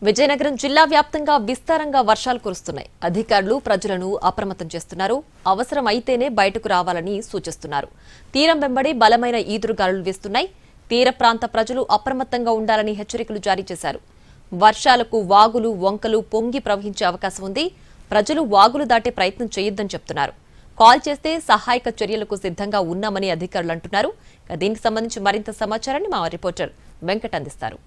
విజయనగరం జిల్లా వ్యాప్తంగా విస్తారంగా వర్షాలు కురుస్తున్నాయి. అధికారులు ప్రజలను అప్రమత్తం చేస్తున్నారు. అవసరం అయితేనే బయటకు రావాలని సూచిస్తున్నారు. తీరం వెంబడి బలమైన ఈదురుగాలులు వీస్తున్నాయి. తీర ప్రాంత ప్రజలు అప్రమత్తంగా ఉండాలని హెచ్చరికలు జారీ చేశారు. వర్షాలకు వాగులు, వంకలు పొంగి ప్రవహించే అవకాశం ఉంది. ప్రజలు వాగులు దాటే ప్రయత్నం చేయొద్దని చెప్తున్నారు. కాల్ చేస్తే సహాయక చర్యలకు సిద్ధంగా ఉన్నామని అధికారులు అంటున్నారు. దీనికి సంబంధించి మరింత సమాచారాన్ని మా రిపోర్టర్ వెంకట్ అందిస్తారు.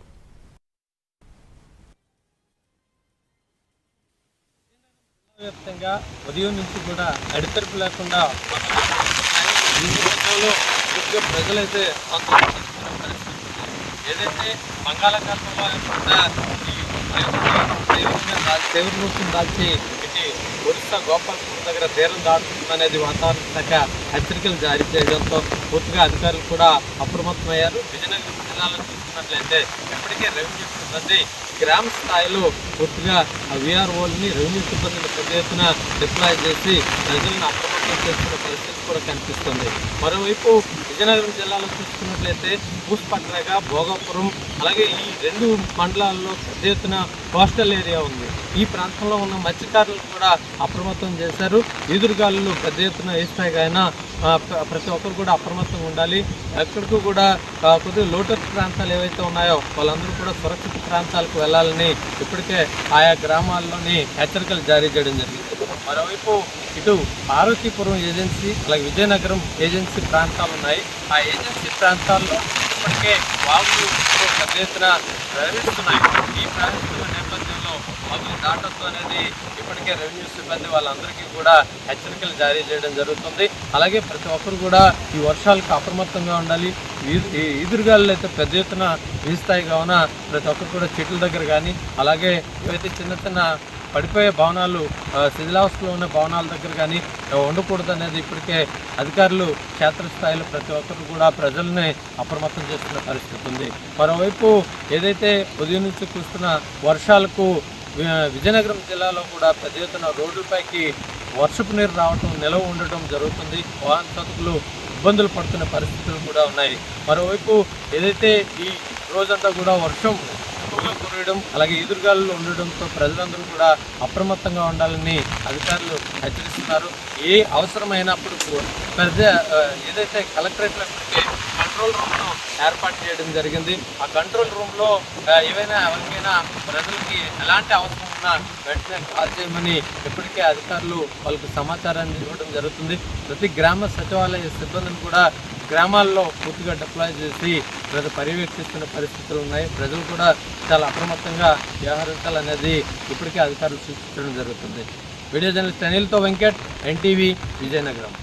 వ్యాప్తంగా ఉదయం నుంచి కూడా అడితెరుపు లేకుండా ప్రజలైతే ఏదైతే బంగాళాఖాతంలో తీవ్రరూపం దాల్చి ఇటు ఒరిస్సా గోపాల్పూర్ దగ్గర తీరం దాటుతుందనేది వాతావరణ శాఖ హెచ్చరికలు జారీ చేయడంతో పూర్తిగా అధికారులు కూడా అప్రమత్తమయ్యారు. విజయనగరం జిల్లాలో చూసుకున్నట్లయితే ఇప్పటికే రెవెన్యూ సిబ్బంది గ్రామ స్థాయిలో పూర్తిగా విఆర్ఓల్ని రెవెన్యూ సిబ్బందిని పెద్ద ఎత్తున డిప్లాయ్ చేసి ప్రజలను అప్రమత్తం చేస్తున్న పరిస్థితి కూడా కనిపిస్తుంది. మరోవైపు విజయనగరం జిల్లాలో చూసుకున్నట్లయితే పూసపట్రేగ, భోగాపురం అలాగే ఈ రెండు మండలాల్లో పెద్ద ఎత్తున కోస్టల్ ఏరియా ఉంది. ఈ ప్రాంతంలో ఉన్న మత్స్యకారులు కూడా అప్రమత్తం చేశారు. ఈదురుగాలులు పెద్ద ఎత్తున ఏ స్థాయిగా అయినా ప్రతి ఒక్కరు కూడా అప్రమత్తంగా ఉండాలి. ఎక్కడికి కూడా కొద్దిగా లోటస్ ప్రాంతాలు ఏవైతే ఉన్నాయో వాళ్ళందరూ కూడా సురక్షిత ప్రాంతాలకు వెళ్ళాలని ఇప్పటికే ఆయా గ్రామాల్లోని హెచ్చరికలు జారీ చేయడం జరిగింది. మరోవైపు ఇటు పార్వతీపురం ఏజెన్సీ అలాగే విజయనగరం ఏజెన్సీ ప్రాంతాలు ఉన్నాయి. ఆ ఏజెన్సీ ప్రాంతాల్లో ఇప్పటికే వాగులు పెద్ద ఎత్తున ప్రవహిస్తున్నాయి. ఈ ప్రవహిస్తున్న నేపథ్యంలో వాగులు దాటొద్దు అనేది ఇప్పటికే రెవెన్యూ సిబ్బంది వాళ్ళందరికీ కూడా హెచ్చరికలు జారీ చేయడం జరుగుతుంది. అలాగే ప్రతి ఒక్కరు కూడా ఈ వర్షాలకు అప్రమత్తంగా ఉండాలి. ఈదురుగాలు అయితే పెద్ద ఎత్తున వీస్తాయి కావున ప్రతి ఒక్కరు కూడా చెట్ల దగ్గర కానీ అలాగే ఏవైతే చిన్న చిన్న పడిపోయే భవనాలు శిథిలావస్థలో ఉన్న భవనాల దగ్గర కానీ ఉండకూడదు అనేది ఇప్పటికే అధికారులు క్షేత్రస్థాయిలో ప్రతి ఒక్కరు కూడా ప్రజల్ని అప్రమత్తం చేస్తున్న పరిస్థితి ఉంది. మరోవైపు ఏదైతే ఉదయం నుంచి కురుస్తున్న వర్షాలకు విజయనగరం జిల్లాలో కూడా పెద్ద ఎత్తున రోడ్లపైకి వర్షపు నీరు రావటం, నిలవ ఉండటం జరుగుతుంది. వాహన చదువులు ఇబ్బందులు పడుతున్న పరిస్థితులు కూడా ఉన్నాయి. మరోవైపు ఏదైతే ఈ రోజంతా కూడా వర్షం కురవడం అలాగే ఎదురుగాలు ఉండడంతో ప్రజలందరూ కూడా అప్రమత్తంగా ఉండాలని అధికారులు హెచ్చరిస్తున్నారు. ఏ అవసరమైనప్పుడు ఏదైతే కలెక్టరేట్లో కంట్రోల్ రూమ్ను ఏర్పాటు చేయడం జరిగింది. ఆ కంట్రోల్ రూమ్లో ఏవైనా ఎవరికైనా ప్రజలకి ఎలాంటి అవసరం ఉన్నా వెంటనే కాల్ చేయమని ఇప్పటికే అధికారులు వాళ్ళకు సమాచారాన్ని ఇవ్వడం జరుగుతుంది. ప్రతి గ్రామ సచివాలయ సిబ్బందిని కూడా గ్రామాల్లో పూర్తిగా డిప్లాయ్ చేసి పర్యవేక్షిస్తున్న పరిస్థితులు ఉన్నాయి. ప్రజలు కూడా చాలా అప్రమత్తంగా వ్యవహరించాలనేది ఇప్పటికే అధికారులు సూచించడం జరుగుతుంది. వీడియో జర్నలిస్ట్ అనిల్తో వెంకట్, ఎన్టీవీ, విజయనగరం.